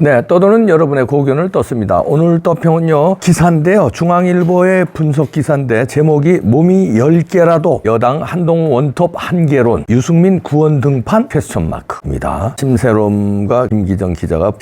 네, 떠도는 여러분의 고견을 떴습니다. 오늘 떠평은요, 기사인데요. 중앙일보의 분석 기사인데 제목이 몸이 10개라도 여당 한동훈 원톱 한계론 유승민 구원 등판 퀘스천마크입니다. 심세롬과 김기정 기자가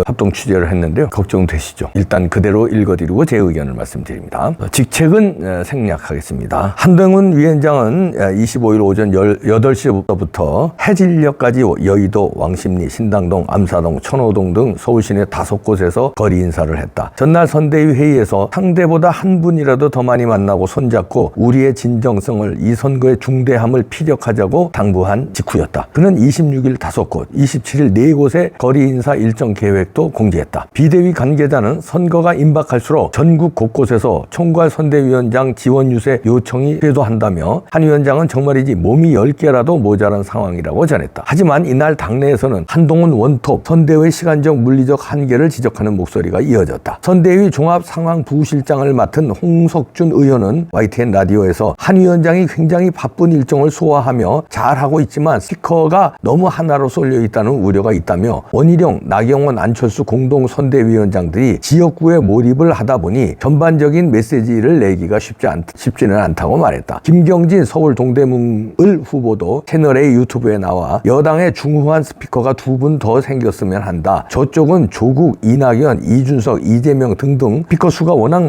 합동 취재를 했는데요. 걱정되시죠? 일단 그대로 읽어드리고 제 의견을 말씀드립니다. 직책은 생략하겠습니다. 한동훈 위원장은 25일 오전 8시부터 해질녘까지 여의도, 왕십리, 신당동, 암사동, 천호동 등 서울 시내 5곳에서 거리 인사를 했다. 전날 선대위 회의에서 상대보다 한 분이라도 더 많이 만나고 손잡고 우리의 진정성을, 이 선거의 중대함을 피력하자고 당부한 직후였다. 그는 26일 5곳, 27일 4곳의 거리 인사 일정 계획도 공지했다. 비대위 관계자는 선거가 임박할수록 전국 곳곳에서 총괄 선대위원장 지원 유세 요청이 쇄도한다며 한 위원장은 정말이지 몸이 10개라도 모자란 상황이라고 전했다. 하지만 이날 당내에서는 한동훈 원톱 선대위의 시간적 물리적 한계를 지적하는 목소리가 이어졌다. 선대위 종합상황부실장을 맡은 홍석준 의원은 YTN 라디오에서 한 위원장이 굉장히 바쁜 일정을 소화하며 잘하고 있지만 스피커가 너무 하나로 쏠려 있다는 우려가 있다며 원희룡, 나경원, 안철수 공동 선대위원장들이 지역구에 몰입을 하다 보니 전반적인 메시지를 내기가 쉽지는 않다고 말했다. 김경진 서울 동대문을 후보도 채널A 유튜브에 나와 여당의 중후한 스피커가 2분 더 생겼으면 한다. 저쪽은 조국, 이낙연, 이준석, 이재명 등등 스피커 수가 워낙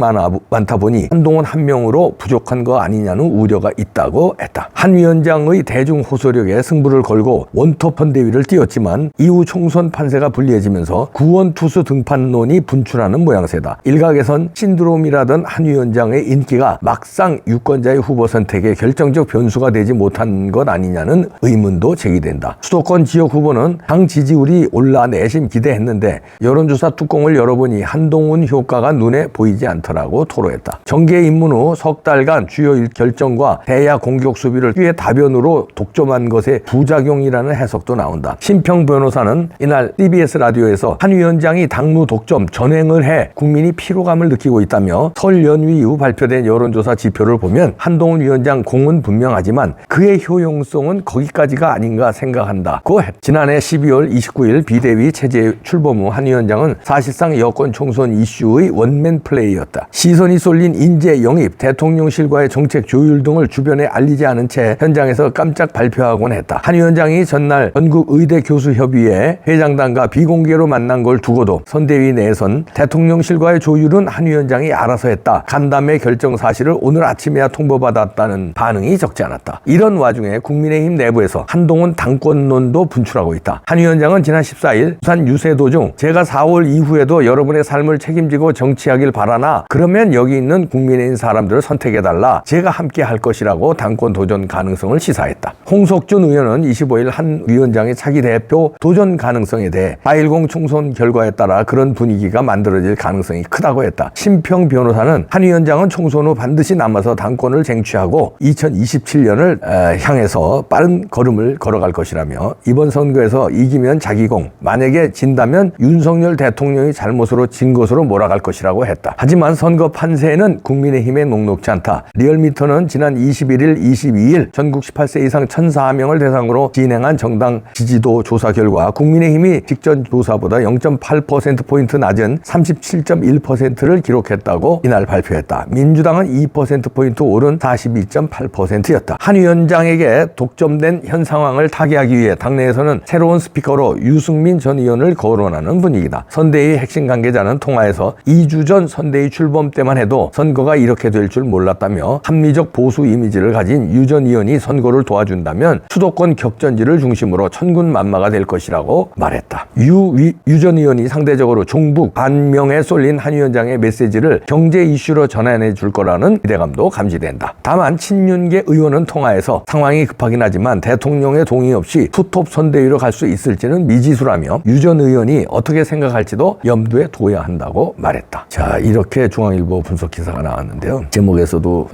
많다 보니 한동훈 한 명으로 부족한 거 아니냐는 우려가 있다고 했다. 한 위원장의 대중 호소력에 승부를 걸고 원톱 선대위를 띄웠지만 이후 총선 판세가 불리해지면서 구원 투수 등판론이 분출하는 모양새다. 일각에선 신드롬이라던 한 위원장의 인기가 막상 유권자의 후보 선택에 결정적 변수가 되지 못한 것 아니냐는 의문도 제기된다. 수도권 지역 후보는 당 지지율이 올라 내심 기대했는데 여론조사 뚜껑을 열어보니 한동훈 효과가 눈에 보이지 않더라고 토로했다. 정계 입문 후 석 달간 주요 결정과 대야 공격 수비를 뒤에 다변으로 독점한 것의 부작용이라는 해석도 나온다. 심평 변호사는 이날 CBS 라디오에서 한 위원장이 당무 독점 전횡을 해 국민이 피로감을 느끼고 있다며 설 연휴 이후 발표된 여론조사 지표를 보면 한동훈 위원장 공은 분명하지만 그의 효용성은 거기까지가 아닌가 생각한다고 했다. 지난해 12월 29일 비대위 체제 출범 후 한 위원장은 사실상 여권 총선 이슈의 원맨 플레이였다. 시선이 쏠린 인재 영입, 대통령실과의 정책 조율 등을 주변에 알리지 않은 채 현장에서 깜짝 발표하곤 했다. 한 위원장이 전날 전국 의대 교수협의회 회장단과 비공개로 만난 걸 두고도 선대위 내에선 대통령실과의 조율은 한 위원장이 알아서 했다. 간담회 결정 사실을 오늘 아침에야 통보받았다는 반응이 적지 않았다. 이런 와중에 국민의힘 내부에서 한동훈 당권론도 분출하고 있다. 한 위원장은 지난 14일 부산 유세도 중 제가 4월 이후에도 여러분의 삶을 책임지고 정치하길 바라나 그러면 여기 있는 국민의힘 사람들을 선택해달라. 제가 함께 할 것이라고 당권 도전 가능성을 시사했다. 홍석준 의원은 25일 한 위원장의 차기 대표 도전 가능성에 대해 4.10 총선 결과에 따라 그런 분위기가 만들어질 가능성이 크다고 했다. 심평 변호사는 한 위원장은 총선 후 반드시 남아서 당권을 쟁취하고 2027년을 향해서 빠른 걸음을 걸어갈 것이라며 이번 선거에서 이기면 자기공, 만약에 진다면 윤석열 대통령이 잘못으로 진 것으로 몰아갈 것이라고 했다. 하지만 선거 판세는 국민의힘에 녹록지 않다. 리얼미터는 지난 21일, 22일 전국 18세 이상 1,004명을 대상으로 진행한 정당 지지도 조사 결과 국민의힘이 직전 조사보다 0.8%포인트 낮은 37.1%를 기록했다고 이날 발표했다. 민주당은 2%포인트 오른 42.8%였다. 한 위원장에게 독점된 현 상황을 타개하기 위해 당내에서는 새로운 스피커로 유승민 전 의원을 거론하는 분위기다. 선대위 핵심 관계자는 통화에서 2주 전 선대위 출범 때만 해도 선거가 이렇게 될 줄 몰랐다며 합리적 보수 이미지를 가진 유 전 의원이 선거를 도와준다면 수도권 격전지를 중심으로 천군만마가 될 것이라고 말했다. 유 전 의원이 상대적으로 종북 반명에 쏠린 한 위원장의 메시지를 경제 이슈로 전환해 줄 거라는 기대감도 감지된다. 다만 친윤계 의원은 통화에서 상황이 급하긴 하지만 대통령의 동의 없이 투톱 선대위로 갈 수 있을지는 미지수라며 유 전 의원이 어떻게 생각할지도 염두에 둬야 한다고 말했다. 자, 이렇게 중앙일보 분석 기사가 나왔는데요. 제목에서도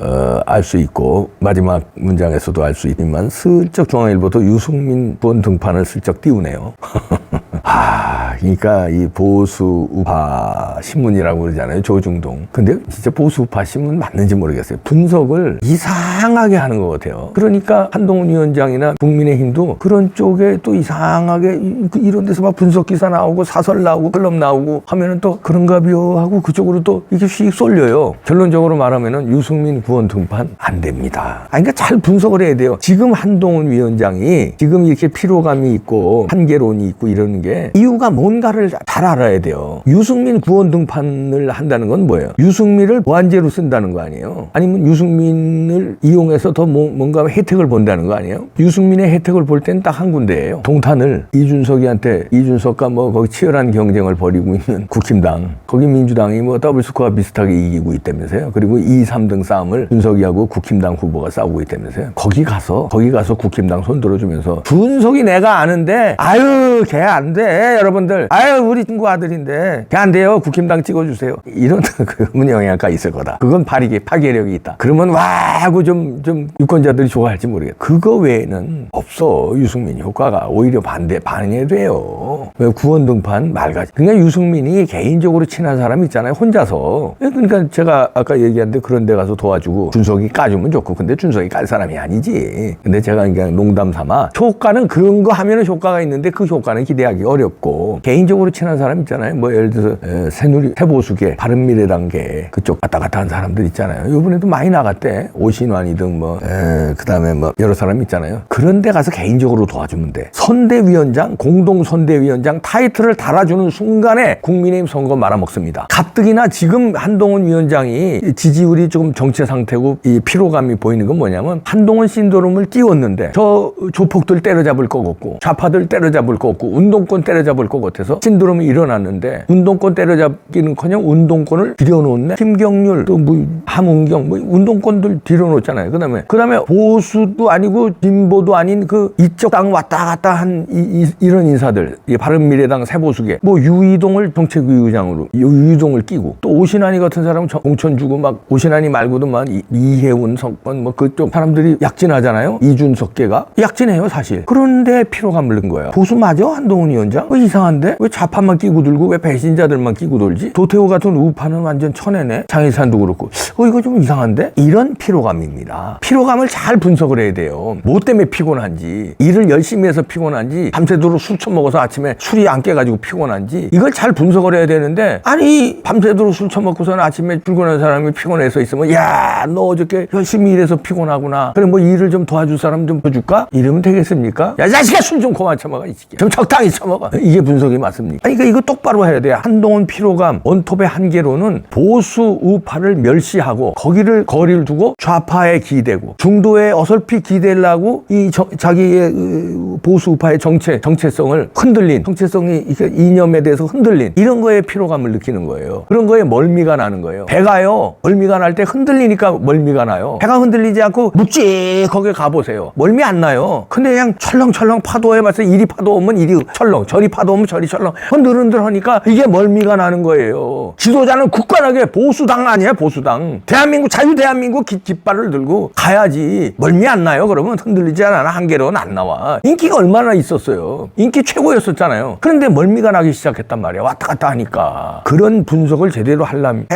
알 수 있고 마지막 문장에서도 알 수 있지만 슬쩍 중앙일보도 유승민 본 등판을 슬쩍 띄우네요. 그러니까 이 보수 우파 신문이라고 그러잖아요. 조중동. 근데 진짜 보수 우파 신문 맞는지 모르겠어요. 분석을 이상하게 하는 것 같아요. 그러니까 한동훈 위원장이나 국민의힘도 그런 쪽에 또 이상하게 이런 데서 막 분석 기사 나오고 사설 나오고 클럽 나오고 하면은 또 그런가벼 하고 그쪽으로 또 이렇게 휙 쏠려요. 결론적으로 말하면은 유승민 구원 등판 안 됩니다. 그러니까 잘 분석을 해야 돼요. 지금 한동훈 위원장이 지금 이렇게 피로감이 있고 한계론이 있고 이러는 게 이유가 뭔가를 잘 알아야 돼요. 유승민 구원 등판을 한다는 건 뭐예요? 유승민을 보완제로 쓴다는 거 아니에요? 아니면 유승민을 이용해서 더 뭔가 혜택을 본다는 거 아니에요? 유승민의 혜택을 볼 땐 딱 한 군데예요. 동탄을 이준석과 뭐 거기 치열한 경쟁을 벌이고 있는 국힘당, 거기 민주당이 뭐 더블스코어 비슷하게 이기고 있다면서요. 그리고 2, 3등 싸움을 준석이하고 국힘당 후보가 싸우고 있다면서요. 거기 가서 국힘당 손 들어주면서 준석이 내가 아는데 아유 걔 안 돼 여러분들, 아유 우리 친구 아들인데 걔 안 돼요, 국힘당 찍어주세요, 이런 그런 영향가 있을 거다. 그건 파괴력이 있다. 그러면 와 하고 좀 유권자들이 좋아할지 모르겠다. 그거 외에는 없어. 유승민 효과가 오히려 반해돼요. 왜 구원 등판 말가지. 그러니까 유승민이 개인적으로 친한 사람 있잖아요, 혼자서. 그러니까 제가 아까 얘기했는데 그런 데 가서 도와주고 준석이 까주면 좋고, 근데 준석이 깔 사람이 아니지. 근데 제가 그냥 농담 삼아 효과는 그런 거 하면은 효과가 있는데 그 효과는 기대하기 어렵고, 개인적으로 친한 사람 있잖아요. 뭐 예를 들어서 새보수계 바른미래당계 그쪽 왔다 갔다 한 사람들 있잖아요. 이번에도 많이 나갔대. 오신환이든 그다음에 뭐 여러 사람 있잖아요. 그런 데 가서 개인적으로 도와주면 돼. 선대위원장, 공동선대위원장 타이틀을 달아주는 순간에 국민의힘 선거 말아먹습니다. 가뜩이나 지금 한동훈 위원장이 지지율이 조금 정체 상태고 이 피로감이 보이는 건 뭐냐면, 한동훈 신도롬을 띄웠는데 저 조폭들 때려잡을 것 같고 좌파들 때려잡을 것 같고 운동권 때려잡을 것 같아서 신도롬이 일어났는데, 운동권 때려잡기는커녕 운동권을 들여놓네. 김경률 또 뭐 함은경 뭐 운동권들 들여놓잖아요. 그다음에 보수도 아니고 진보도 아닌 그 이쪽 당 왔다 갔다 한 이런 인사들, 바른미래당 새보수계 뭐 유이동을 정책위의장으로 유이동을 끼고, 또 오신환이 같은 사람은 공천 주고 막, 오신환이 말고도 막 이혜훈 석권 뭐 그쪽 사람들이 약진하잖아요. 이준석계가 약진해요 사실. 그런데 피로감을 넣은 거예요. 보수 맞아 한동훈 위원장? 왜 이상한데? 왜 좌파만 끼고 들고 왜 배신자들만 끼고 돌지? 도태우 같은 우파는 완전 천혜네. 장일산도 그렇고. 이거 좀 이상한데? 이런 피로감입니다. 피로감을 잘 분석을 해야 돼요. 뭐 때문에 피곤한지, 일을 열심히 해서 피곤한지, 밤새도록 술 처먹어서 아침에 술이 안 깨가지고 피곤한지, 이걸 잘 분석을 해야 되는데, 아니 밤새도록 술 처먹고서는 아침에 출근하는 사람이 피곤해서 있으면, 야 너 어저께 열심히 일해서 피곤하구나, 그래 뭐 일을 좀 도와줄 사람 좀 도와줄까? 이러면 되겠습니까? 야 자식아 술 좀 그만 처먹어, 이 새끼 좀 적당히 처먹어. 이게 분석이 맞습니까? 그러니까 이거 똑바로 해야 돼요. 한동훈 피로감 원톱의 한계로는 보수 우파를 멸시하고 거리를 두고 좌파에 기대고, 중도에 어설피 기대려고 자기의 보수 우파의 정체성을 흔들린, 정체성이 이념에 대해서 흔들린 이런 거에 피로감을 느끼는 거예요. 그런 거에 멀미가 나는 거예요. 배가요, 멀미가 날 때 흔들리니까 멀미가 나요. 배가 흔들리지 않고 묵직하게 가보세요. 멀미 안 나요. 근데 그냥 철렁철렁 파도에 맞서 이리 파도 오면 이리 철렁, 저리 파도 오면 저리 철렁 흔들흔들 하니까 이게 멀미가 나는 거예요. 지도자는 굳건하게 보수당 아니야, 보수당. 자유대한민국 깃발을 들고 가야지. 멀미 안 나요? 그러면 흔들리지 않아. 한계로는 안 나와. 인기가 얼마나 있었어요. 인기 최고였었잖아요. 그런데 멀미가 나기 시작했단 말이야. 왔다 갔다 하니까. 그런 분석을 제대로 하려면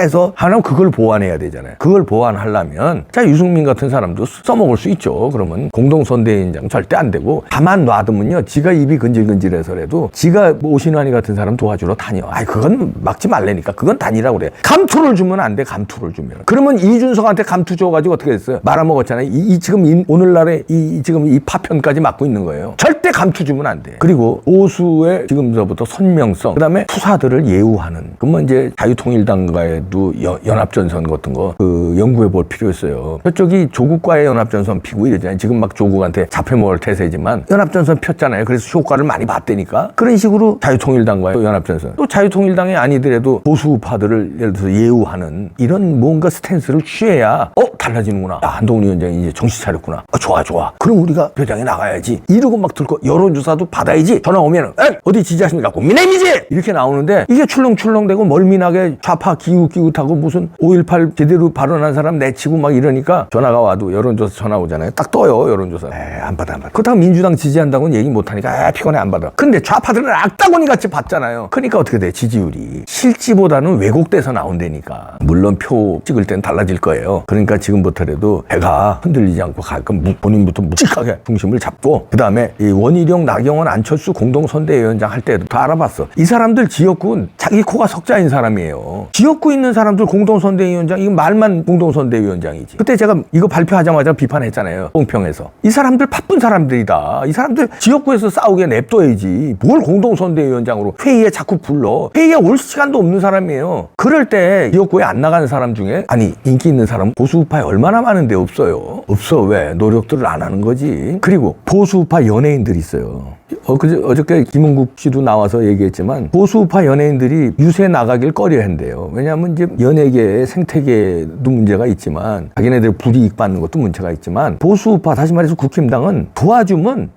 그걸 보완해야 되잖아요. 그걸 보완하려면 유승민 같은 사람도 써먹을 수 있죠. 그러면 공동선대위원장 절대 안 되고, 가만 놔두면요, 지가 입이 근질근질해서라도 지가 오신환이 같은 사람 도와주러 다녀. 그건 막지 말라니까. 그건 다니라고 그래. 감투를 주면 안 돼. 감투를 주면. 그러면 이준석한테 감투 줘가지고 어떻게 됐어요? 말아먹었잖아요. 지금 오늘날에 지금 이 파편까지 맡고 있는 거예요. 절대 감투 주면 안 돼. 그리고 보수의 지금서부터 선명성, 그다음에 투사들을 예우하는, 그러면 이제 자유통일당과에도 연합전선 같은 거 연구해 볼 필요 있어요. 저쪽이 조국과의 연합전선 피고 이러잖아요. 지금 막 조국한테 잡혀먹을 태세지만 연합전선 폈잖아요. 그래서 효과를 많이 봤다니까. 그런 식으로 자유통일당과의 연합전선, 또 자유통일당이 아니더라도 보수파들을 예를 들어서 예우하는 이런 뭔가 스탠스를 취해야 달라지는구나. 한동훈 위원장이 이제 정신 차렸구나. 좋아. 그럼 우리가 표장에 나가야지. 이러고 막 들고 여론조사도 받아야지. 전화 오면은 어디 지지하십니까? 국민의힘이지! 이렇게 나오는데 이게 출렁출렁대고 멀미나게 좌파 기웃기웃하고 무슨 5.18 제대로 발언한 사람 내치고 막 이러니까 전화가 와도 여론조사 전화 오잖아요. 딱 떠요, 여론조사. 안 받아. 그렇다고 민주당 지지한다고는 얘기 못하니까 피곤해, 안 받아. 근데 좌파들은 악다구니 같이 받잖아요. 그러니까 어떻게 돼? 지지율이 실지보다는 왜곡돼서 나온다니까. 물론 표 찍을 땐 달라질 거예요. 그러니까 지금부터라도 배가 흔들리지 않고 가끔 본인부터 묵직하게 중심을 잡고, 그 다음에 이 원희룡, 나경원, 안철수 공동선대위원장 할 때도 다 알아봤어. 이 사람들 지역구는 자기 코가 석자인 사람이에요. 지역구 있는 사람들 공동선대위원장, 이거 말만 공동선대위원장이지. 그때 제가 이거 발표하자마자 비판했잖아요. 공평에서. 이 사람들 바쁜 사람들이다. 이 사람들 지역구에서 싸우게 냅둬야지. 뭘 공동선대위원장으로 회의에 자꾸 불러. 회의에 올 시간도 없는 사람이에요. 그럴 때 지역구에 안 나가는 사람 중에, 아니 인기 있는 사람 보수우파에 얼마나 많은데 없어요. 없어. 왜? 노력들을 안 하는 거지. 그리고 보수우파 연예인들이 있어요. 어저께 김은국 씨도 나와서 얘기했지만 보수우파 연예인들이 유세 나가길 꺼려한대요. 왜냐하면 이제 연예계 생태계도 문제가 있지만 자기네들 불이익 받는 것도 문제가 있지만, 보수우파, 다시 말해서 국힘당은 도와주면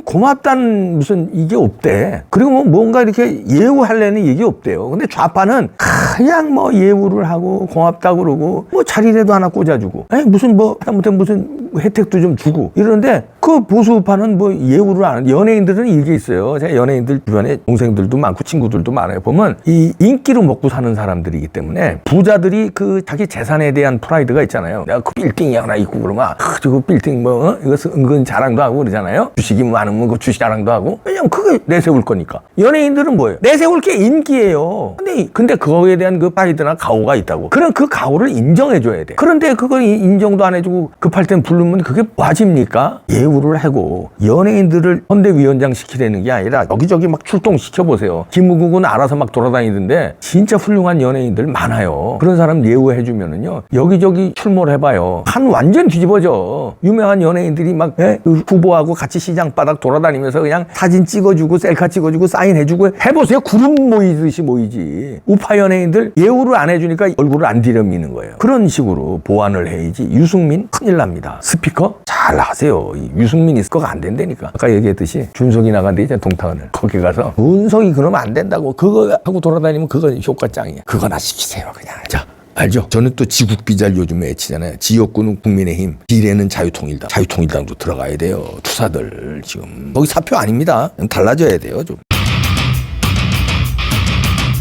고맙다는 무슨 이게 없대. 그리고 뭐 뭔가 이렇게 예우하려는 얘기 없대요. 근데 좌파는 그냥 뭐 예우를 하고 고맙다고 그러고 뭐 자리라도 하나 꽂아주고, 무슨 뭐 하다못해 무슨 혜택도 좀 주고 이러는데, 그 보수우파는 뭐 예우를 안 하는, 연예인들은 이게 있어요. 제가 연예인들 주변에 동생들도 많고 친구들도 많아요. 보면 이 인기로 먹고 사는 사람들이기 때문에 부자들이 그 자기 재산에 대한 프라이드가 있잖아요. 내가 그 빌딩이 하나 있고 그러면 저거 빌딩 이거 은근 자랑도 하고 그러잖아요. 주식이 많으면 그 주식 자랑도 하고. 왜냐면 그게 내세울 거니까. 연예인들은 뭐예요? 내세울 게 인기예요. 근데 그거에 대한 그 프라이드나 가오가 있다고. 그럼 그 가오를 인정해줘야 돼. 그런데 그걸 인정도 안 해주고 급할 땐 부르면 그게 와집니까? 예우를 하고 연예인들을 선대위원장 시키려는 게 아니라 여기저기 막 출동시켜보세요. 김무국은 알아서 막 돌아다니던데 진짜 훌륭한 연예인들 많아요. 그런 사람 예우해주면은요, 여기저기 출몰 해봐요. 한 완전 뒤집어져. 유명한 연예인들이 막 그 후보하고 같이 시장바닥 돌아다니면서 그냥 사진 찍어주고 셀카 찍어주고 사인해주고 해보세요. 구름 모이듯이 모이지. 우파 연예인들 예우를 안 해주니까 얼굴을 안 들여미는 거예요. 그런 식으로 보완을 해야지. 유승민 큰일 납니다. 스피커 잘 하세요. 유승민이 스커가 안 된다니까. 아까 얘기했듯이 준석이 나간데 이제 동탄을 거기 가서 문석이 그러면 안 된다고, 그거 하고 돌아다니면 그거 효과 짱이야. 그거나 시키세요 그냥. 자, 알죠? 저는 또 지국비자를 요즘에 외치잖아요. 지역구는 국민의힘, 비례는 자유통일당. 자유통일당도 들어가야 돼요. 투사들 지금 거기 사표 아닙니다. 달라져야 돼요 좀.